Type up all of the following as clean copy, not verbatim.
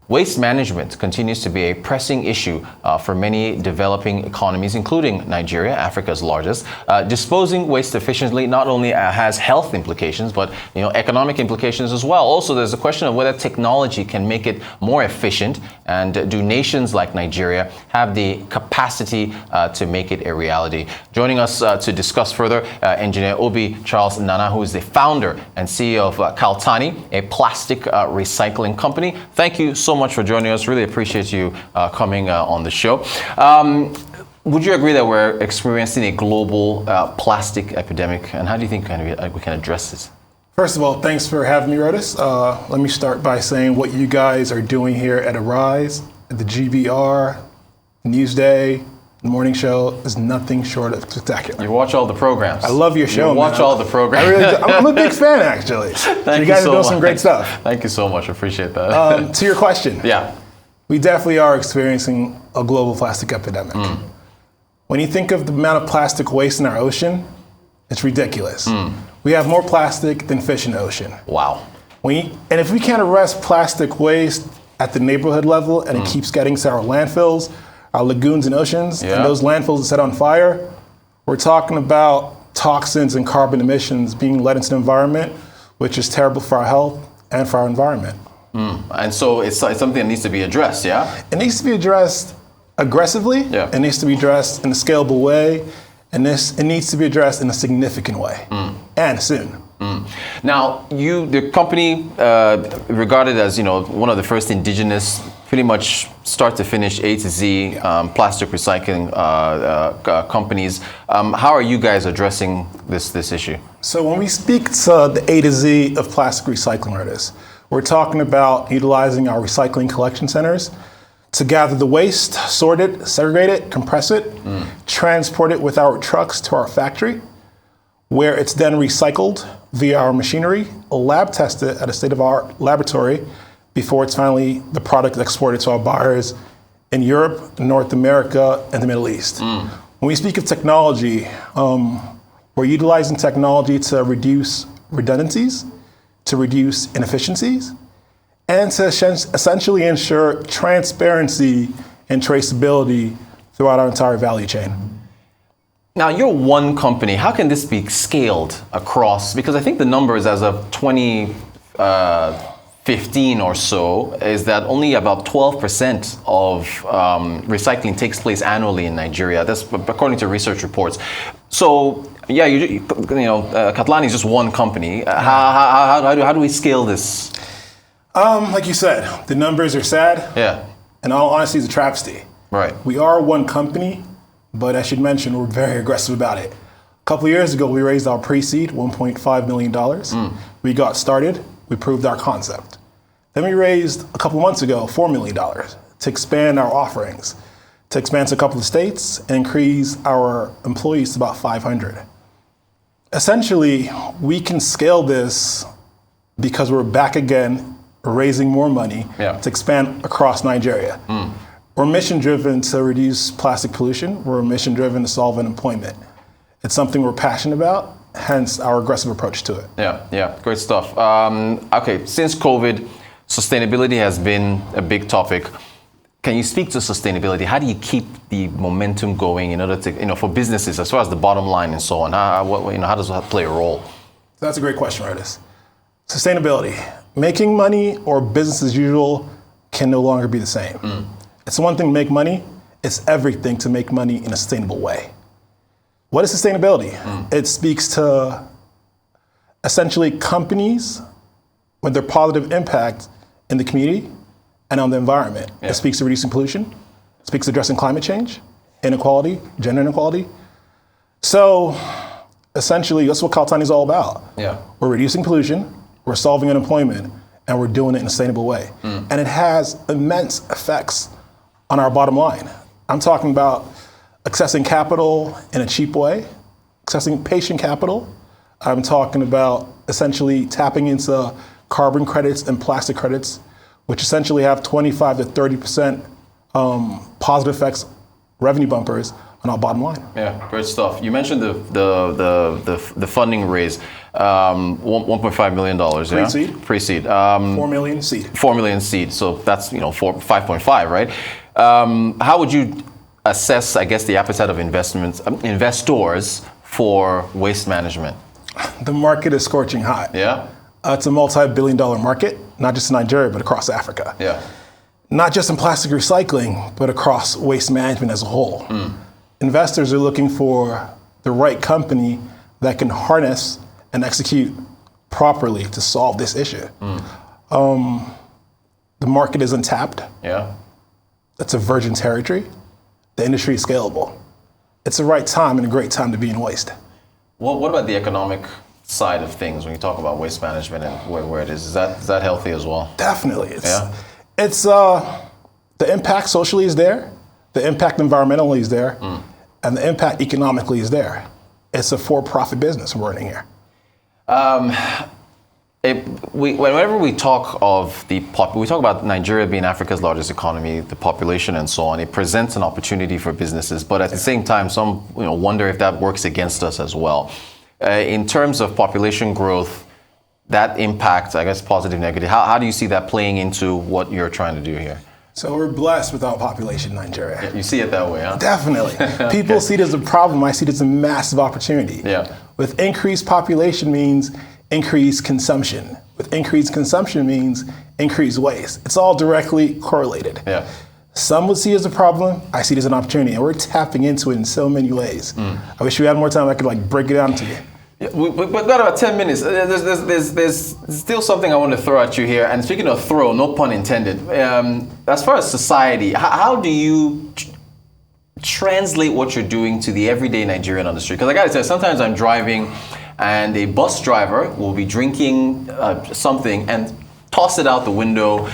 Waste management continues to be a pressing issue for many developing economies, including Nigeria, Africa's largest. Disposing waste efficiently not only has health implications, but economic implications as well. Also, there's a question of whether technology can make it more efficient, and do nations like Nigeria have the capacity to make it a reality? Joining us to discuss further, Engineer Obi Charles Nnanna, who is the founder and CEO of Kalatani, a plastic recycling company. Thank you so much for joining us. Really appreciate you coming on the show. Would you agree that we're experiencing a global plastic epidemic, and how do you think we can address this? First of all, thanks for having me, Rodas. Let me start by saying what you guys are doing here at Arise, at the GBR, Newsday, the morning show is nothing short of spectacular. You watch all the programs. I love your show, You watch all the programs. I really do. I'm a big fan, actually. Thank you guys are doing some great stuff. Thank you so much. I appreciate that. To your question. Yeah. We definitely are experiencing a global plastic epidemic. When you think of the amount of plastic waste in our ocean, it's ridiculous. We have more plastic than fish in the ocean. Wow. And if we can't arrest plastic waste at the neighborhood level and it keeps getting to our landfills, our lagoons and oceans, and those landfills are set on fire, we're talking about toxins and carbon emissions being let into the environment, which is terrible for our health and for our environment. And so it's something that needs to be addressed, yeah? It needs to be addressed aggressively. Yeah. It needs to be addressed in a scalable way. And it needs to be addressed in a significant way, and soon. Now, the company, regarded as one of the first indigenous, pretty much start to finish A to Z plastic recycling companies. How are you guys addressing this issue? So when we speak to the A to Z of plastic recycling artists, we're talking about utilizing our recycling collection centers to gather the waste, sort it, segregate it, compress it, transport it with our trucks to our factory, where it's then recycled via our machinery, lab tested at a state-of-the-art laboratory before it's finally the product exported to our buyers in Europe, North America, and the Middle East. When we speak of technology, we're utilizing technology to reduce redundancies, to reduce inefficiencies, and to essentially ensure transparency and traceability throughout our entire value chain. Now, you're one company. How can this be scaled across? Because I think the numbers as of 2015 or so is that only about 12% of recycling takes place annually in Nigeria. That's according to research reports. So, yeah, Kalatani is just one company. How do we scale this? Like you said, the numbers are sad. Yeah. And all honesty, it's a travesty. Right. We are one company, but I should mention we're very aggressive about it. A couple of years ago, we raised our pre-seed, $1.5 million. We got started. We proved our concept. Then we raised a couple of months ago, $4 million to expand our offerings, to expand to a couple of states and increase our employees to about 500. Essentially, we can scale this because we're back again raising more money to expand across Nigeria. We're mission-driven to reduce plastic pollution. We're mission-driven to solve unemployment. It's something we're passionate about, hence our aggressive approach to it. Yeah, great stuff. Okay, since COVID, sustainability has been a big topic. Can you speak to sustainability? How do you keep the momentum going in order to, for businesses, as far as the bottom line and so on? How does that play a role? That's a great question, Artis. Sustainability. Making money or business as usual can no longer be the same. It's one thing to make money, it's everything to make money in a sustainable way. What is sustainability? It speaks to essentially companies with their positive impact in the community and on the environment. It speaks to reducing pollution, it speaks to addressing climate change, inequality, gender inequality. So essentially, that's what Kalatani is all about. We're reducing pollution, we're solving unemployment, and we're doing it in a sustainable way. And it has immense effects on our bottom line. I'm talking about accessing capital in a cheap way, accessing patient capital. I'm talking about essentially tapping into carbon credits and plastic credits, which essentially have 25 to 30% positive effects, revenue bumpers on our bottom line. Yeah, great stuff. You mentioned the funding raise, $1.5 million. Pre-seed. Yeah? Pre-seed. 4 million seed. 4 million seed. So that's 5.5, right? How would you assess, I guess, the appetite of investors for waste management? The market is scorching hot. Yeah. It's a multi-billion-dollar market, not just in Nigeria, but across Africa. Yeah. Not just in plastic recycling, but across waste management as a whole. Investors are looking for the right company that can harness and execute properly to solve this issue. The market is untapped. Yeah. It's a virgin territory. The industry is scalable. It's the right time and a great time to be in waste. Well, what about the economic side of things when you talk about waste management and where it is? Is that healthy as well? Definitely. It's the impact socially is there, the impact environmentally is there, and the impact economically is there. It's a for-profit business we're running here. Whenever we talk of we talk about Nigeria being Africa's largest economy, the population and so on, it presents an opportunity for businesses, but at the same time, some wonder if that works against us as well. In terms of population growth, that impact, I guess, positive, negative, how do you see that playing into what you're trying to do here? So we're blessed with our population in Nigeria. You see it that way, huh? Definitely. People see it as a problem. I see it as a massive opportunity. Yeah. With increased population means increased consumption. With increased consumption means increased waste. It's all directly correlated. Yeah. Some would see it as a problem. I see it as an opportunity, and we're tapping into it in so many ways. I wish we had more time. I could break it down to you. Yeah, we've got about 10 minutes. There's still something I want to throw at you here. And speaking of throw, no pun intended. As far as society, how do you translate what you're doing to the everyday Nigerian on the street? Because I got to tell you, sometimes I'm driving and a bus driver will be drinking something and toss it out the window.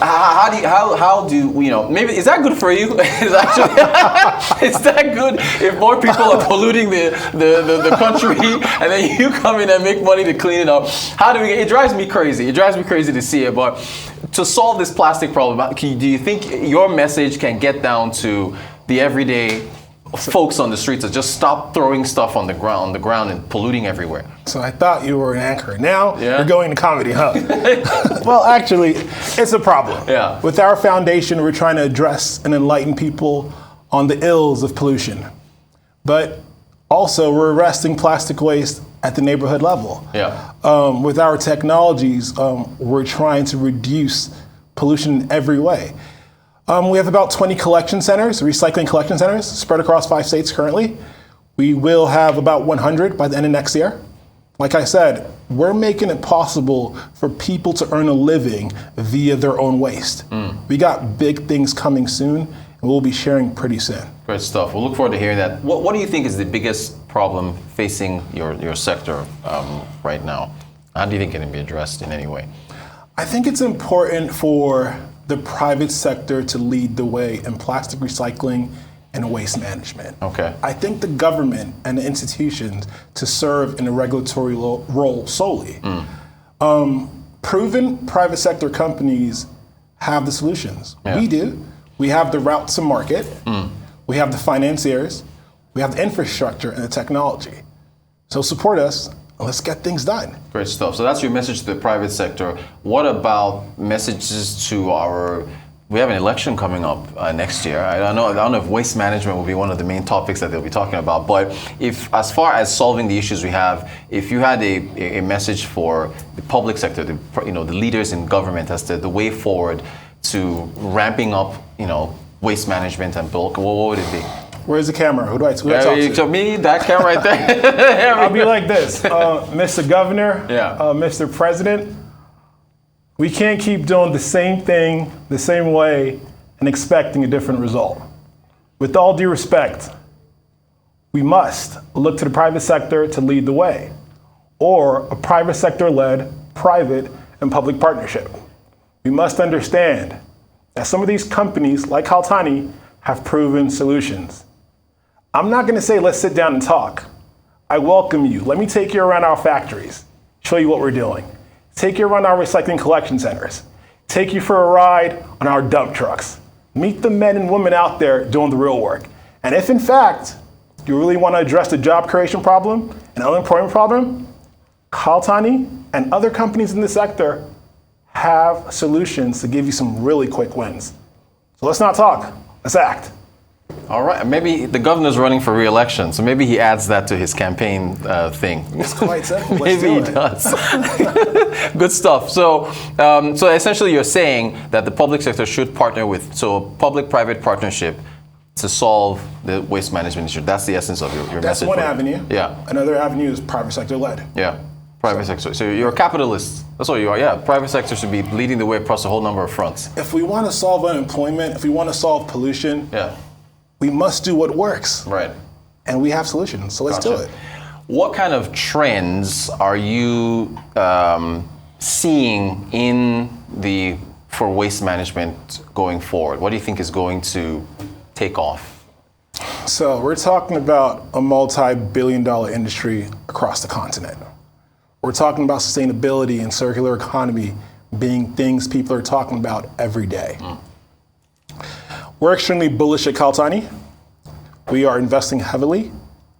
How do maybe is that good for you? Is that good if more people are polluting the country and then you come in and make money to clean it up? It drives me crazy. It drives me crazy to see it. But to solve this plastic problem, do you think your message can get down to the everyday folks on the streets to just stop throwing stuff on the ground and polluting everywhere? So I thought you were an anchor. Now Yeah. you're going to comedy, huh? Well, actually, it's a problem. Yeah. With our foundation, we're trying to address and enlighten people on the ills of pollution. But also, we're arresting plastic waste at the neighborhood level. Yeah. With our technologies, we're trying to reduce pollution in every way. We have about 20 collection centers, recycling collection centers, spread across 5 states currently. We will have about 100 by the end of next year. Like I said, we're making it possible for people to earn a living via their own waste. We got big things coming soon, and we'll be sharing pretty soon. Great stuff. We'll look forward to hearing that. What do you think is the biggest problem facing your sector right now? How do you think it can be addressed in any way? I think it's important for the private sector to lead the way in plastic recycling and waste management. Okay. I think the government and the institutions to serve in a regulatory role solely. Proven private sector companies have the solutions. Yeah. We do. We have the route to market. We have the financiers. We have the infrastructure and the technology. So support us. Let's get things done. Great stuff. So that's your message to the private sector. What about messages to we have an election coming up next year. I don't know if waste management will be one of the main topics that they'll be talking about, but as far as solving the issues we have, if you had a message for the public sector, the leaders in government as to the way forward to ramping up, waste management and bulk, what would it be? Where's the camera? Who do I talk to? To me, that camera right there. I'll be like this, Mr. Governor, Mr. President, we can't keep doing the same thing the same way and expecting a different result. With all due respect, we must look to the private sector to lead the way, or a private sector-led private and public partnership. We must understand that some of these companies, like Kalatani, have proven solutions. I'm not gonna say let's sit down and talk. I welcome you. Let me take you around our factories, show you what we're doing. Take you around our recycling collection centers. Take you for a ride on our dump trucks. Meet the men and women out there doing the real work. And if in fact you really want to address the job creation problem and unemployment problem, Kalatani and other companies in the sector have solutions to give you some really quick wins. So let's not talk, let's act. All right, maybe the governor's running for re-election, so maybe he adds that to his campaign thing. It's quite simple. Maybe he does. Good stuff. So, so essentially, you're saying that the public sector should partner with public-private partnership to solve the waste management issue. That's the essence of your message. That's one avenue. Yeah. Another avenue is private sector led. Yeah. Private sector. So you're a capitalist. That's what you are. Yeah. Private sector should be leading the way across a whole number of fronts. If we want to solve unemployment, if we want to solve pollution, yeah, we must do what works. Right. And we have solutions. So let's do it. What kind of trends are you seeing for waste management going forward? What do you think is going to take off? So we're talking about a multi-billion-dollar industry across the continent. We're talking about sustainability and circular economy being things people are talking about every day. We're extremely bullish at Kalatani. We are investing heavily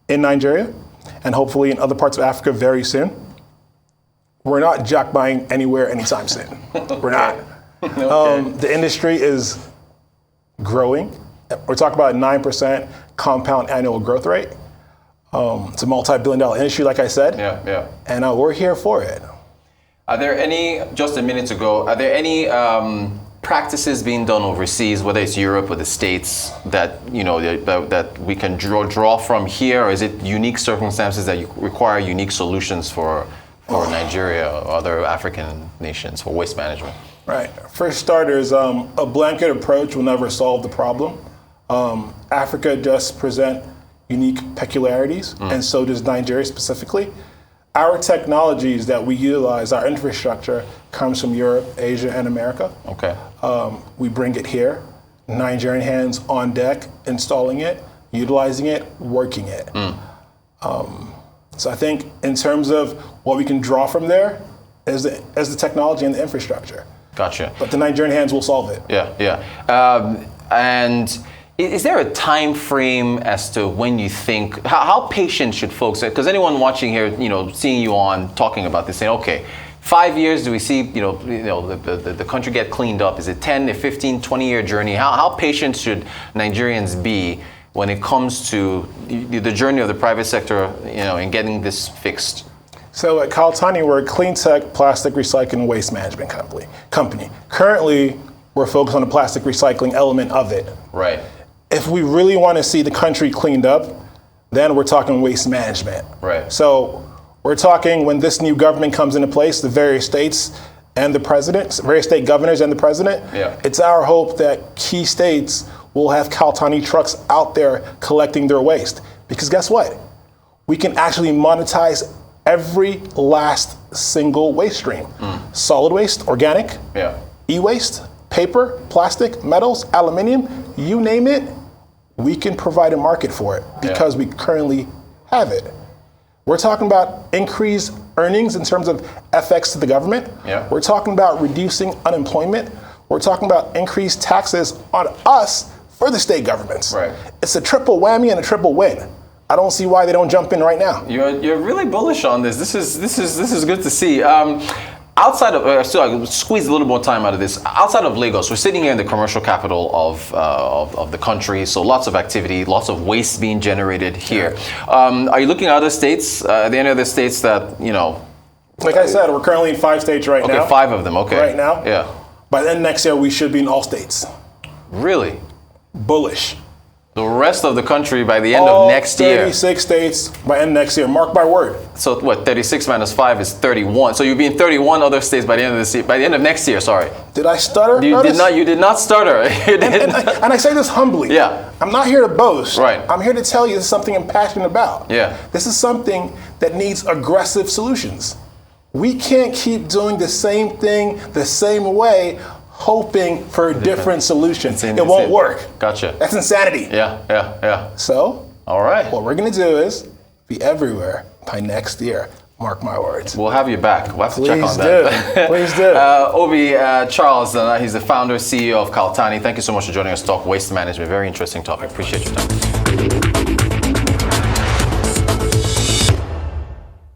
in Nigeria and hopefully in other parts of Africa very soon. We're not jack buying anywhere anytime soon. We're not. Okay. The industry is growing. We're talking about a 9% compound annual growth rate. It's a multi-billion-dollar industry, like I said. Yeah, yeah. And we're here for it. Are there any, just a minute ago, are there any practices being done overseas, whether it's Europe or the States, that that we can draw from here, or is it unique circumstances that require unique solutions for Nigeria or other African nations for waste management? Right. For starters, a blanket approach will never solve the problem. Africa does present unique peculiarities, and so does Nigeria specifically. Our technologies that we utilize, our infrastructure, comes from Europe, Asia, and America. Okay. We bring it here, Nigerian hands on deck, installing it, utilizing it, working it. So I think in terms of what we can draw from there is the technology and the infrastructure. Gotcha. But the Nigerian hands will solve it. Yeah, yeah. And is there a time frame as to when you think, how patient should folks, because anyone watching here, seeing you on talking about this, saying, okay, 5 years, do we see, the country get cleaned up? Is it 10, a 15, 20-year journey? How patient should Nigerians be when it comes to the journey of the private sector, in getting this fixed? So at Kalatani, we're a clean tech plastic recycling waste management company. Currently, we're focused on the plastic recycling element of it. Right. If we really want to see the country cleaned up, then we're talking waste management. Right. So we're talking when this new government comes into place, the various states and the president, various state governors and the president, it's our hope that key states will have Kalatani trucks out there collecting their waste. Because guess what? We can actually monetize every last single waste stream. Solid waste, organic, e-waste, paper, plastic, metals, aluminium, you name it, we can provide a market for it because we currently have it. We're talking about increased earnings in terms of FX to the government. We're talking about reducing unemployment. We're talking about increased taxes on us for the state governments. Right. It's a triple whammy and a triple win. I don't see why they don't jump in right now. You're really bullish on this. This is good to see. Outside of, still I squeeze a little more time out of this. Outside of Lagos, we're sitting here in the commercial capital of the country, so lots of activity, lots of waste being generated here. Are you looking at other states? Are there any other states that, Like I said, we're currently in 5 states right now. Okay, 5 of them, okay. Right now. Yeah. By the end of next year, we should be in all states. Really? Bullish. The rest of the country by the end of next year. 36 states by end of next year, mark my word. So what, 36 minus 5 is 31. So you'll be in 31 other states by the end of this year, by the end of next year, sorry. Did I stutter? You did not stutter. And I say this humbly. Yeah. I'm not here to boast. Right. I'm here to tell you this is something I'm passionate about. Yeah. This is something that needs aggressive solutions. We can't keep doing the same thing the same way, hoping for a different solution. It won't work. Gotcha. That's insanity. Yeah. So, all right. What we're going to do is be everywhere by next year. Mark my words. We'll have you back. We'll have to check on that. Please do. Obi Charles Nnanna, he's the founder, CEO of Kalatani. Thank you so much for joining us to talk waste management. Very interesting topic. Appreciate your time. you.